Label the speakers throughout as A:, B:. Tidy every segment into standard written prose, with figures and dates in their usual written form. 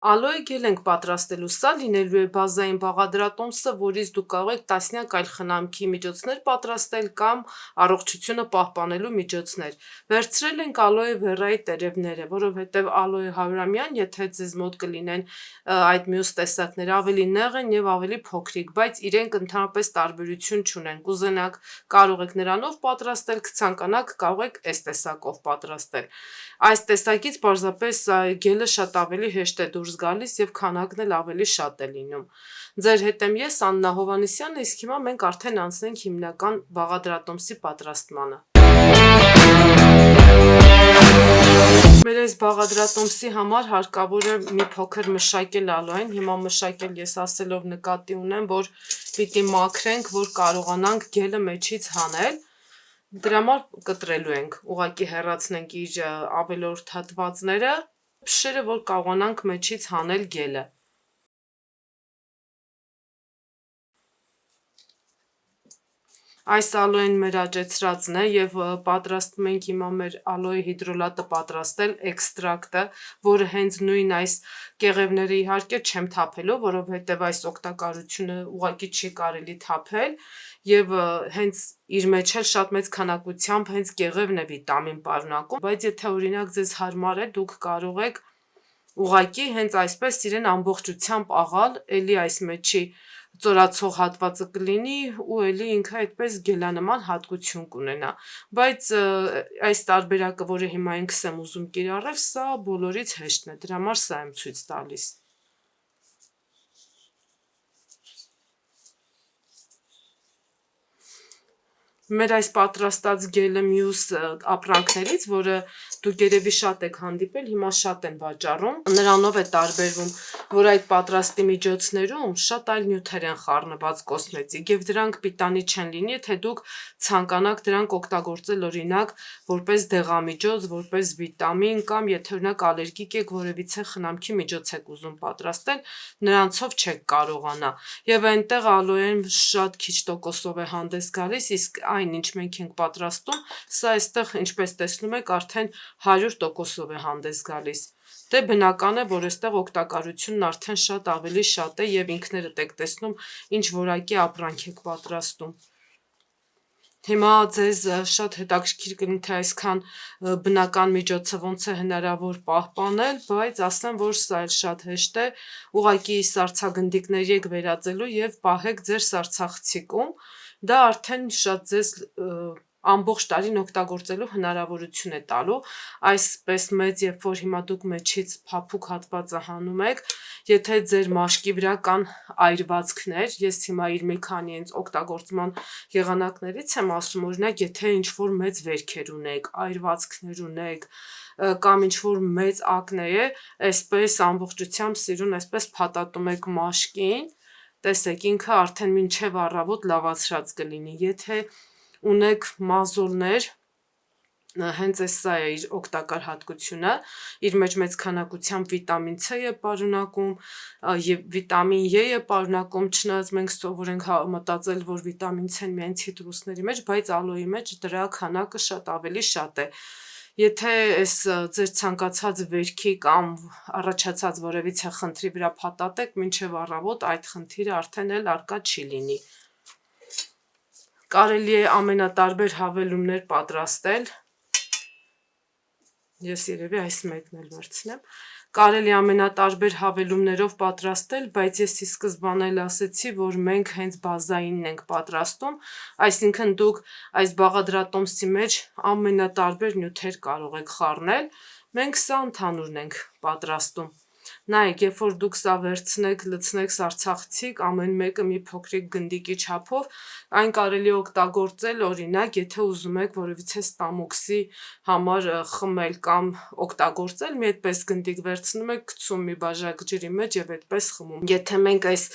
A: Ալոյ գել ենք պատրաստելու, սա լինելու է բազային բաղադրատոմսը, որից դուք կարող եք տասնյակ այլ խնամքի միջոցներ պատրաստել կամ առողջությունը պահպանելու միջոցներ։ Վերցրել ենք ալոյե վերայի տերևները, որովհետև ալոյե հարյուրամյան, եթե ձեզ մոտ կլինեն այդ մյուս տեսակները, ավելի նեղ են եւ ավելի փոքրիկ, բայց իրենք ընդհանրապես տարբերություն չունեն։ Կուզենաք կարող եք նրանով պատրաստել, կցանկանաք կարող եք այս տեսակով պատրաստել։ Այս տեսակից պարզապես գելը շատ ավելի հեշտ է դուրս գալիս եւ քանակն էլ ավելի շատ է լինում։ Ձեր հետ եմ ես Աննա Հովհաննիսյանը, իսկ հիմա մենք արդեն անցնենք հիմնական բաղադրատոմսի պատրաստմանը։ Մեր այս բաղադրատոմսի համար հարկավոր է մի փոքր մշակել ալոյեն, հիմա մշակել ես ասելով նկատի ունեմ, որ պիտի մաքրենք, որ կարողանանք գելը մեջից հանել։ Դրա համար կտրելու ենք, ուղղակի հեռացնենք իր ավելորդ հատվածները, փշերը, որ կարողանանք մեջից հանել գելը։ Այս ալոյեն մեր աճեցրածն է եւ պատրաստում ենք հիմա մեր ալոյե հիդրոլատը պատրաստել էքստրակտը, որը հենց նույն այս կեղևները իհարկե չեմ թափելու, որովհետեւ այս օգտակարությունը ուղղակի չի կարելի թափել եւ հենց իր մեջ էլ շատ մեծ քանակությամբ հենց կեղևն է վիտամին պարունակում, բայց եթե օրինակ ձեզ հարմար է, դուք կարող եք ուղղակի հենց այսպես իրեն ամբողջությամբ աղալ, էլի այս մեջի ծորացող հատվածը կլինի ու էլի ինքը այդպես գելանման հատկություն կունենա, բայց այս տարբերակը, որը հիմա ինքս եմ ուզում կիրառել, սա բոլորից հեշտն է, դրա համար սա եմ ցույց տալիս։ Մեր այս պատրաստած գելը մյուս ապրանքներից, որը դուք երևի շատ եք հանդիպել, հիմա շատ են վաճառում, նրանով է տարբերվում, որ այդ պատրաստի միջոցներում շատ այլ նյութեր են խառնված կոսմետիկ եւ դրանք պիտանի չեն լինի, եթե դուք ցանկանաք դրանք օգտագործել օրինակ որպես դեղամիջոց, որպես վիտամին կամ եթե օրինակ ալերգիկ եք որևիցե խնամքի միջոց եք ուզում պատրաստել, նրանցով չեք կարողանա։ Եվ այնտեղ ալոյեն շատ քիչ տոկոսով է հանդես գալիս, իսկ այն ինչ մենք ենք պատրաստում, սա այստեղ ինչպես տեսնում եք արդեն 100%-ով է հանդես գալիս։ Դե բնական է, որ այստեղ օգտակարությունն արդեն շատ ավելի շատ է եւ ինքներդ եք տեսնում ինչ որակի ապրանք եք պատրաստում։ Հիմա ձեզ շատ հետաքրքիր կլինի, թե այսքան բնական միջոցը ոնց է հնարավոր պահպանել, բայց ասեմ, որ սա էլ շատ հեշտ է, ուղղակի սառցագնդիկների եք վերածելու եւ պահեք ձեր սառցախցիկում, դա արդեն շատ ձեզ ամբողջ տարին օգտագործելու հնարավորություն է տալու, այսպես մեծ, երբ որ հիմա դուք մեջից փափուկ հատվածը հանում եք, եթե ձեր մաշկի վրա կան այրվածքներ, ես հիմա իր մի քանի հենց օգտագործման եղանակներից եմ ասում, օրինակ, եթե ինչ-որ մեծ վերքեր ունեք, այրվածքներ ունեք, կամ ինչ-որ մեծ ակնե է, այսպես ամբողջությամբ սիրուն այսպես փաթաթում եք մաշկին, տեսեք, ինքը արդեն մինչև առավոտ լավացրած կլինի, եթե ունեք մազոլներ, հենց սա է իր օգտակար հատկությունը, իր մեջ մեծ քանակությամբ վիտամին C է պարունակում եւ վիտամին E է պարունակում, չնայած մենք սովոր ենք մտածել, որ վիտամին C-ն միայն ցիտրուսների մեջ, բայց ալոյի մեջ դրա քանակը շատ ավելի շատ է։ Եթե այս ձեր ցանկացած վերքի կամ առաջացած որևիցե խնդրի վրա փաթաթեք, մինչև առավոտ այդ խնդիրը արդեն էլ արկա չի լինի։ Կարելի է ամենատարբեր հավելումներ պատրաստել, ես երևի այս մեկն էլ վերցնեմ, կարելի ամենատարբեր հավելումներով պատրաստել, բայց ես ի սկզբանե էլ ասեցի, որ մենք հենց բազայինն ենք պատրաստում, այսինքն դուք այս բաղադրատոմսի մեջ ամենատարբեր նյութեր կարող եք խառնել, մենք սա ընդհանուրն ենք պատրաստում։ Նայեք, երբ որ դուք սա վերցնեք, լցնեք սառցախցիկ, ամեն մեկը մի փոքրիկ գնդիկի չափով, այն կարելի է օգտագործել, օրինակ, եթե ուզում եք որևիցե ստամոքսի համար խմել կամ օգտագործել, մի այդպես գնդիկ վերցնում եք, գցում մի բաժակ ջրի մեջ եւ այդպես խմում։ Եթե մենք այս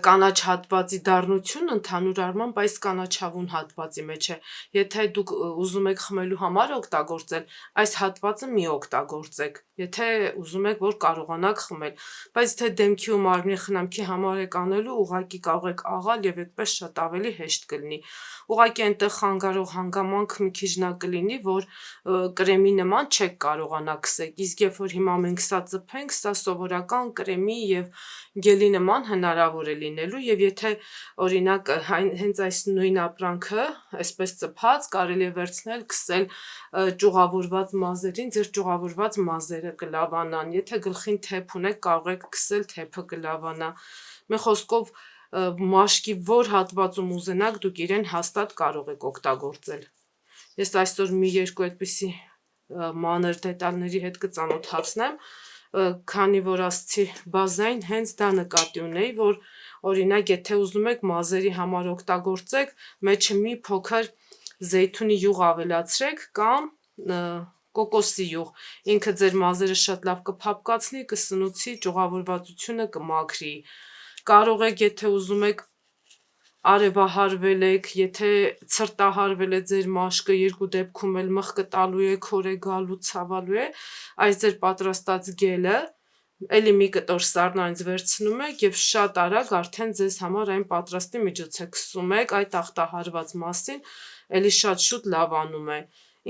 A: կանաչ հատվածի դառնությունն ընդհանուր առմամբ այս կանաչավուն հատվածի մեջ է, եթե դուք ուզում եք խմելու համար օգտագործել, այս հատվածը մի օգտագործեք, եթե ուզում եք, որ կարողանաք խմել, բայց թե դեմքի ու մարմնի խնամքի համար եք անելու, ուղղակի կարող եք աղալ եւ այդպես շատ ավելի հեշտ կլինի։ Ուղղակի այնտեղ խանգարող հանգամանք մի քիչ նա կլինի, որ կրեմի նման չեք կարողանա քսեք, իսկ երբ որ հիմա մենք սա ծփենք, սա սովորական կրեմի եւ գելի նման հնարավոր է լինելու եւ եթե օրինակ հենց այս նույն ապրանքը այսպես ծփած կարելի է վերցնել, քսել ճյուղավորված մազերին, ձեր ճյուղավորված մազերը կլավանան, եթե գլխին թեփ ունեք, կարող եք քսել, թեփը կլավանա։ Մի խոսքով մաշկի որ հատվածում ուզենաք, դուք իրեն հաստատ կարող եք օգտագործել։ Ես այսօր մի երկու այդպիսի մանր դետալների հետ կծանոթացնեմ, քանի որ ասացի բազային հենց դա նկատի ունեի, որ օրինակ եթե ուզում եք մազերի համար օգտագործեք, մեջը մի փոքր զեյթունի յուղ ավելացրեք կամ կոկոսի յուղ, ինքը ձեր մազերը շատ լավ կփափկացնի, կսնուցի, ճյուղավորվածությունը կմաքրի։ Կարող եք, եթե ուզում եք արևահարվել եք, եթե ցրտահարվել է ձեր մաշկը, երկու դեպքում էլ մխկը տալու է, քոր է գալու, ցավալու է, այս ձեր պատրաստած գելը էլի մի կտոր սառնայից վերցնում եք եւ շատ արագ արդեն ձեզ համար այն պատրաստի միջոց է քսում եք այդ ախտահարված մասին, էլի շատ շուտ լավանում է։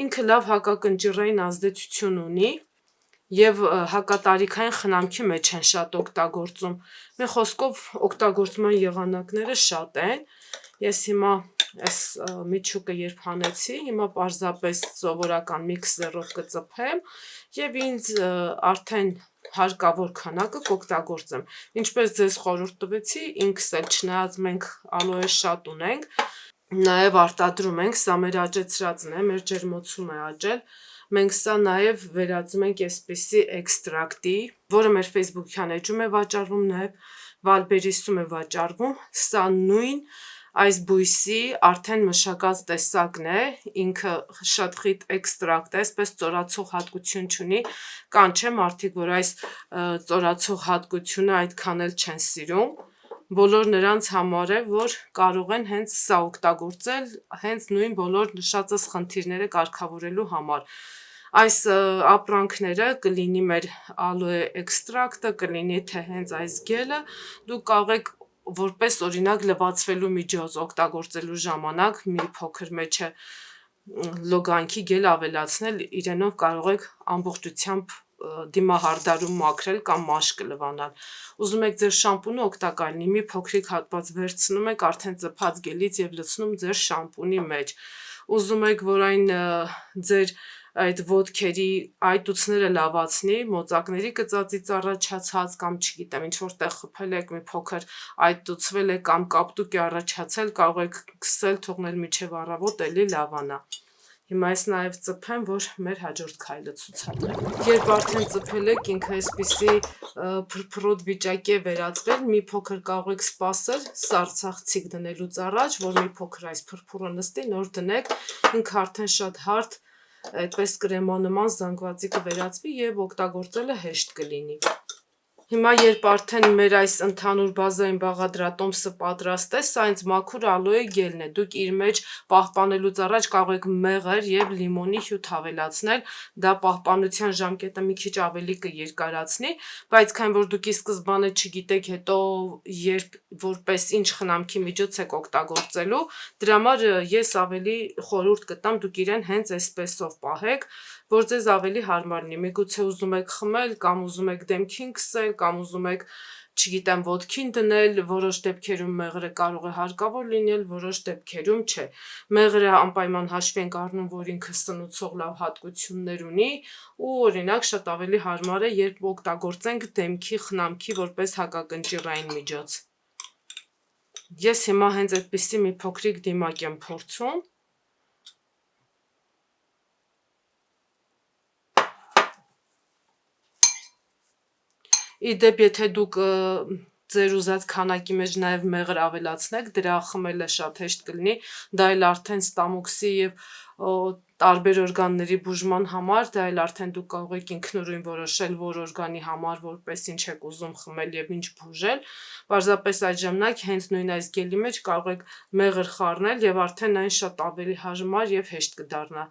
A: Ինքը լավ հակակնճիռային ազդեցություն ունի եւ հակատարիքային խնամքի մեջ են շատ օգտագործում։ Մի խոսքով օգտագործման եղանակները շատ են։ Ես հիմա այս միջուկը երբ հանեցի, հիմա պարզապես սովորական միքսերով կծփեմ եւ ինձ արդեն հարկավոր քանակը կօգտագործեմ։ Ինչպես ձեզ խորհուրդ տվեցի, ինքս էլ չնայած մենք ալոե շատ ունենք, նաեւ արտադրում ենք, սա մեր աճեցրածն է, մեր ջերմոցում է աճել։ Մենք սա նաև վերածում ենք այսպիսի էքստրակտի, որը մեր Facebook-յան էջում է վաճառվում, նաև Վալբերիսում է վաճառվում։ Սա նույն այս բույսի արդեն մշակած տեսակն է, ինքը շատ խիտ էքստրակտ է, այսպես ծորացող հատկություն չունի, կան չէ մարդիկ, որ այս ծորացող հատկությունը այդքան էլ չեն սիրում, բոլոր նրանց համար է, որ կարող են հենց սա օգտագործել, հենց նույն բոլոր նշածս խնդիրները կարգավորելու համար։ Այս ապրանքները կլինի մեր ալոե էքստրակտը, կլինի թե հենց այս գելը, դուք կարող եք որպես օրինակ լվացվելու միջոց օգտագործելու ժամանակ մի փոքր մեջը լոգանքի գել ավելացնել, իրենով կարող եք ամբողջությամբ դիմահարդարում մաքրել կամ մաշկը լվանալ։ Ուզում եք ձեր շամպունը օգտակար լինի, մի փոքրիկ հատված վերցնում եք արդեն ծփած գելից եւ լցնում ձեր շամպունի մեջ։ Ուզում եք, որ այն ձեր այդ ոտքերի այտուցները լավացնի, մոծակների կծածից առաջացած կամ չգիտեմ, ինչ որտեղ խփել եք, մի փոքր այտուցվել է կամ կապտուկ է առաջացել, կարող եք քսել, թողնել միջև առավոտ, էլի լավանա։ Հիմա ես նաև ծփեմ, որ մեր հաջորդ քայլը ցուցադրեմ։ Երբ արդեն ծփել եք, ինքը այսպիսի փրփրոտ վիճակի է վերածվել, մի փոքր կարող եք սպասել սառցախցիկ դնելուց առաջ, որ մի փոքր այս փրփուրը նստի, նոր դնեք, ինքը արդեն շատ հարթ այդպես կրեմանման զանգվածի կվերածվի եւ օգտագործելը հեշտ կլինի։ Հիմա երբ արդեն մեր այս ընդհանուր բազային բաղադրատոմսը պատրաստ է, սա ինձ մաքուր ալոե գելն է, դուք իր մեջ պահպանելուց առաջ կարող եք մեղր եւ լիմոնի հյութ ավելացնել, դա պահպանության ժամկետը մի քիչ ավելի կերկարացնի, բայց քանի որ դուք ի սկզբանե չգիտեք հետո երբ որպես ինչ խնամքի միջոց եք օգտագործելու, դրա համար ես ավելի խորհուրդ կտամ դուք իրեն հենց այսպեսով պահեք, որ ձեզ ավելի հարմար լինի։ Միգուցե ուզում եք խմել կամ ուզում եք դեմքին քսել կամ ուզում եք, չգիտեմ, ոտքին դնել, որոշ դեպքերում մեղրը կարող է հարկավոր լինել, որոշ դեպքերում չէ։ Մեղրը անպայման հաշվի ենք առնում, որ ինքը սնուցող լավ հատկություններ ունի ու օրինակ շատ ավելի հարմար է, երբ օգտագործենք դեմքի խնամքի որպես հակակնճիռային միջոց։ Ես հիմա հենց այդպիսի մի փոքրիկ դիմակ եմ փորձում։ Իդեպ, եթե դուք ձեր ուզած քանակի մեջ նաև մեղր ավելացնեք, դրա խմելը շատ հեշտ կլինի, դա էլ արդեն ստամոքսի եւ տարբեր օրգանների բուժման համար, դա էլ արդեն դուք կարող եք ինքնուրույն որոշել, որ օրգանի համար որպես ինչ եք ուզում խմել եւ ինչ բուժել։ Պարզապես այդ ժամանակ հենց նույն այս գելի մեջ կարող եք մեղր խառնել եւ արդեն այն շատ ավելի հարմար եւ հեշտ կդառնա,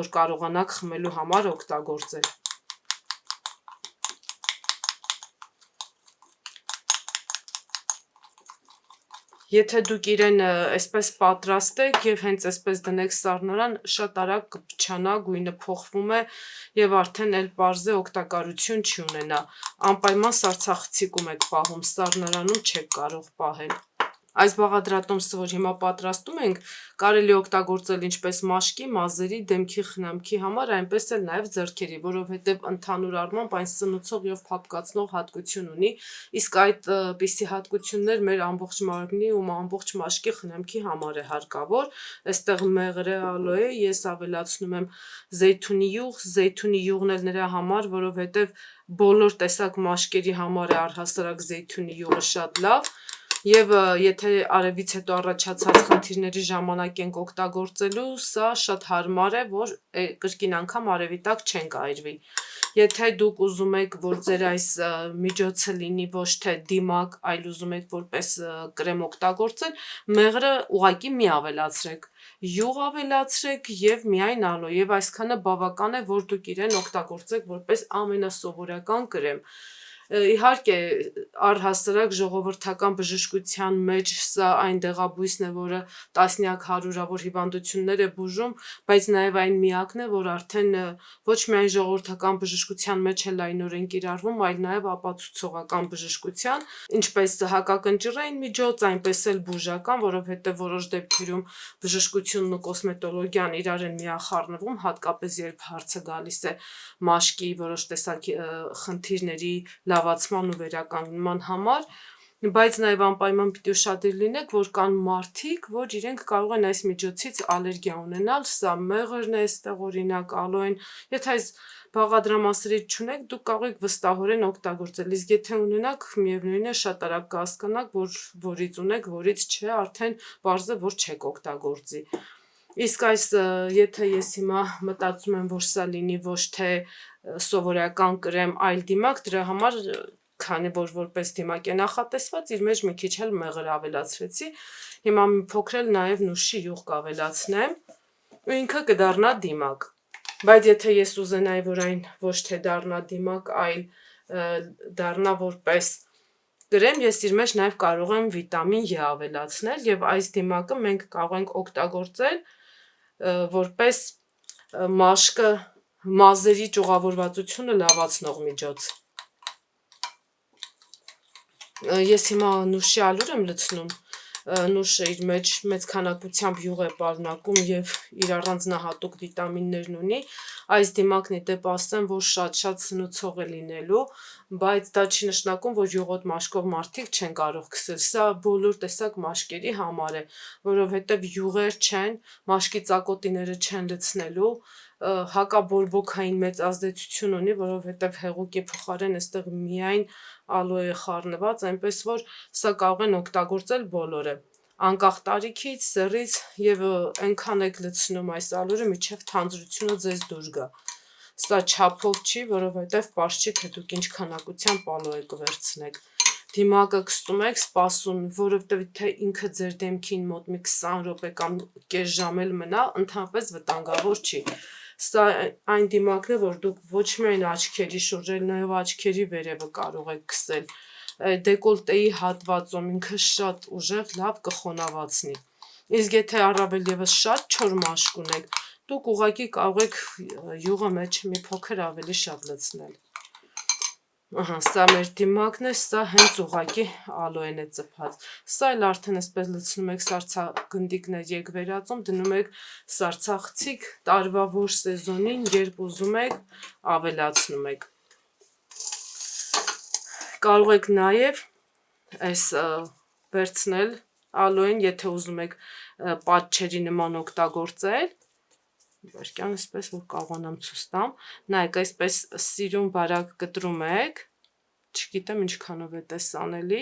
A: որ կարողանաք խմելու համար օգտագործել։ Եթե դուք իրեն այսպես պատրաստեք եւ հենց այսպես դնեք սառնարան, շատ արագ կփչանա, գույնը փոխվում է եւ արդեն էլ պարզ է օգտակարություն չի ունենա։ Անպայման սառցախցիկում եք պահում, սառնարանում չեք կարող պահել։ Այս բաղադրատոմսը, որ հիմա պատրաստում ենք, կարելի օգտագործել ինչպես մաշկի, մազերի, դեմքի խնամքի համար, այնպես էլ նաև ձեռքերի, որովհետև ընդհանուր առմամբ այն սնուցող եւ փափկացնող հատկություն ունի, իսկ այդպիսի հատկություններ մեր ամբողջ մարմնի ու ամբողջ մաշկի խնամքի համար է հարկավոր։ Այստեղ մեղր է, ալոե, ես ավելացնում եմ զեյթունի յուղն էլ նրա համար, որովհետև բոլոր տեսակ մաշկերի համար է առհասարակ զեյթունի յուղը շատ լավ։ Եվ եթե արևից հետո առաջացած խնդիրների ժամանակ ենք օգտագործելու, սա շատ հարմար է, որ կրկին անգամ արևի տակ չենք այրվի։ Եթե դուք ուզում եք, որ ձեր այս միջոցը լինի ոչ թե դիմակ, այլ ուզում եք որպես կրեմ օգտագործել, մեղրը ուղղակի մի ավելացրեք, յուղ ավելացրեք եւ միայն ալոե, եւ այսքանը բավական է, որ դուք իրեն օգտագործեք որպես ամենասովորական կրեմ։ Իհարկե, առհասարակ ժողովրդական բժշկության մեջ սա այն դեղաբույսն է, որը տասնյակ հարյուրավոր հիվանդություններ է բուժում, բայց նաև այն միակն է, որ արդեն ոչ միայն ժողովրդական բժշկության մեջ է լայնորեն կիրառվում, այլ նաև ապացուցողական բժշկության, ինչպես հակակնճռային միջոց, այնպես էլ բուժական, որովհետև որոշ դեպքերում բժշկությունն ու կոսմետոլոգիան իրար են միախառնվում, հատկապես երբ հարցը գալիս է մաշկի որոշ տեսակ խնդիրների լավացման ու վերականգնման համար, բայց նաև անպայման պիտի ուշադիր լինեք, որ կան մարդիկ, որ իրենք կարող են այս միջոցից ալերգիա ունենալ, սա մեղրն է, այստեղ օրինակ ալոեն, եթե այս բաղադրամասերից չունեք, դուք կարող եք վստահորեն օգտագործել, իսկ եթե ունենաք, միևնույն է, շատ արագ կհասկանաք, որ որից ունեք, որից չէ, արդեն պարզ է, որ չեք օգտագործի։ Իսկ այս, եթե ես հիմա մտածում եմ, որ սա լինի ոչ թե սովորական կրեմ, այլ դիմակ, դրա համար, քանի որ որպես դիմակ է նախատեսված, իր մեջ մի քիչ էլ մեղր ավելացրեցի, հիմա մի փոքր էլ նաև նուշի յուղ կավելացնեմ ու ինքը կդառնա դիմակ, բայց եթե ես ուզենայի, որ այն ոչ թե դառնա դիմակ, այլ դառնա որպես կրեմ, ես իր մեջ նաև կարող եմ վիտամին Ե ավելացնել եւ այս դիմակը մենք կարող ենք օգտագործել որպես մաշկը մազերի ճյուղավորվածությունը լավացնող միջոց։ Ես հիմա նուշի ալյուր եմ լցնում, նուշը իր մեջ մեծ քանակությամբ յուղ է պարունակում եւ իր առանձնահատուկ վիտամիններն ունի, այս դիմակն ի դեպ ասեմ, որ շատ սնուցող է լինելու, բայց դա չի նշանակում, որ յուղոտ մաշկով մարդիկ չեն կարող քսել, սա բոլոր տեսակ մաշկերի համար է, որովհետեւ յուղեր չեն, մաշկի ծակոտիները չեն լցնելու, հակաբորբոքային մեծ ազդեցություն ունի, որովհետև հեղուկի փոխարեն այստեղ միայն ալոե է խառնված, այնպես որ սա կարող են օգտագործել բոլորը, անկախ տարիքից, սեռից եւ այնքան եք լցնում այս ալյուրը, մինչև թանձրությունը ձեզ դուր գա։ Սա չափով չի, որովհետև պարզ չի, թե դուք ինչ քանակությամբ ալոե կվերցնեք։ Դիմակը կստում եք, սպասում, որովհետև թե ինքը ձեր դեմքին մոտ մի 20 րոպե կամ կես ժամ էլ մնա, ընդհանրապես վտանգավոր չի։ Սա այն դիմակն է, որ դուք ոչ միայն աչքերի շուրջ, այլ նաև աչքերի վերևը կարող եք քսել։ Դեկոլտեի հատվածում ինքը շատ ուժեղ լավ կխոնավացնի։ Իսկ եթե առավել եւս շատ չոր մաշկ ունեք, դուք ուղղակի կարող եք յուղը մեջ մի փոքր ավելի շատ լցնել։ Ահա, սա մեր դիմակն է, սա հենց ուղղակի ալոեն է ծփած։ Սա էլ արդեն այսպես լցնում եք սառցագնդիկներ եք վերածում, դնում եք սառցախցիկ, տարվա որ սեզոնին, երբ ուզում եք, ավելացնում եք։ Կարող եք նաև այս վերցնել ալոեն, եթե ուզում եք պատչերի նման օգտագործել, վարկյան այսպես, որ կարողանամ ցույց տամ, նայեք, այսպես սիրուն բարակ կտրում եք, չգիտեմ ինչքանով է տեսանելի,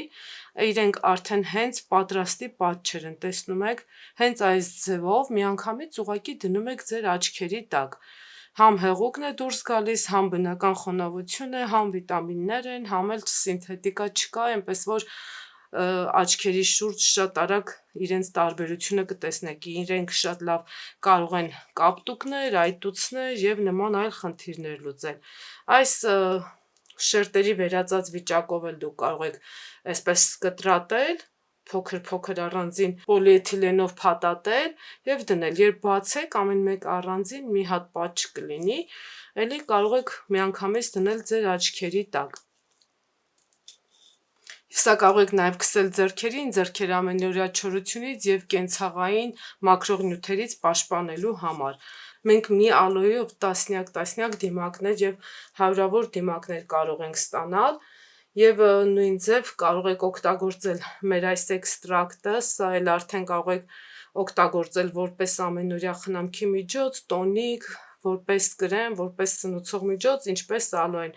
A: իրենք արդեն հենց պատրաստի պատչեր են, տեսնում եք, հենց այս ձևով միանգամից ուղղակի դնում եք ձեր աչքերի տակ, համ հեղուկն է դուրս գալիս, համ բնական խոնավություն է, համ վիտամիններ են, համ էլ սինթետիկա չկա, այնպես որ աչքերի շուրջ շատ արագ իրենց տարբերությունը կտեսնեք, իրենք շատ լավ կարող են կապտուկներ, այտուցներ եւ նման այլ խնդիրներ լուծել։ Այս շերտերի վերածած վիճակով էլ դուք կարող եք այսպես կտրատել, փոքր առանձին պոլիէթիլենով փաթաթել եւ դնել։ Երբ բացեք, ամեն մեկ առանձին մի հատ պատճ կլինի, էլի կարող եք միանգամից դնել ձեր աչքերի տակ։ Սա կարող եք նաև քսել ձեռքերին, ձեռքերը ամենօրյա չորությունից եւ կենցաղային մաքրող նյութերից պաշտպանելու համար։ Մենք մի ալոյով տասնյակ դիմակներ եւ հարյուրավոր դիմակներ կարող ենք ստանալ եւ նույն ձև կարող եք օգտագործել մեր այս էքստրակտը, սա էլ արդեն կարող եք օգտագործել որպես ամենօրյա խնամքի միջոց, տոնիկ, որպես կրեմ, որպես սնուցող միջոց, ինչպես ալոեն։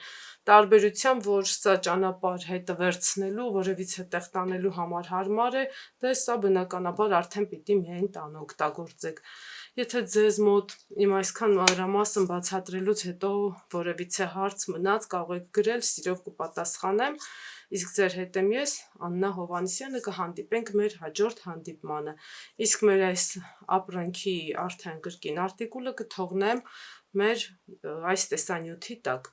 A: Տարբերությամբ, որ սա ճանապարհ հետը վերցնելու, որևիցե տեղ տանելու համար հարմար է, դե սա բնականաբար արդեն պիտի միայն տան օգտագործեք։ Եթե ձեզ մոտ իմ այսքան մանրամասն բացատրելուց հետո որևիցե հարց մնաց, կարող եք գրել, սիրով կպատասխանեմ, իսկ ձեր հետ եմ ես, Աննա Հովհաննիսյանը, կհանդիպենք մեր հաջորդ հանդիպմանը։ Իսկ մեր այս ապրանքի արդեն կրկին արտիկուլը կթողնեմ մեր այս տեսանյութի տակ։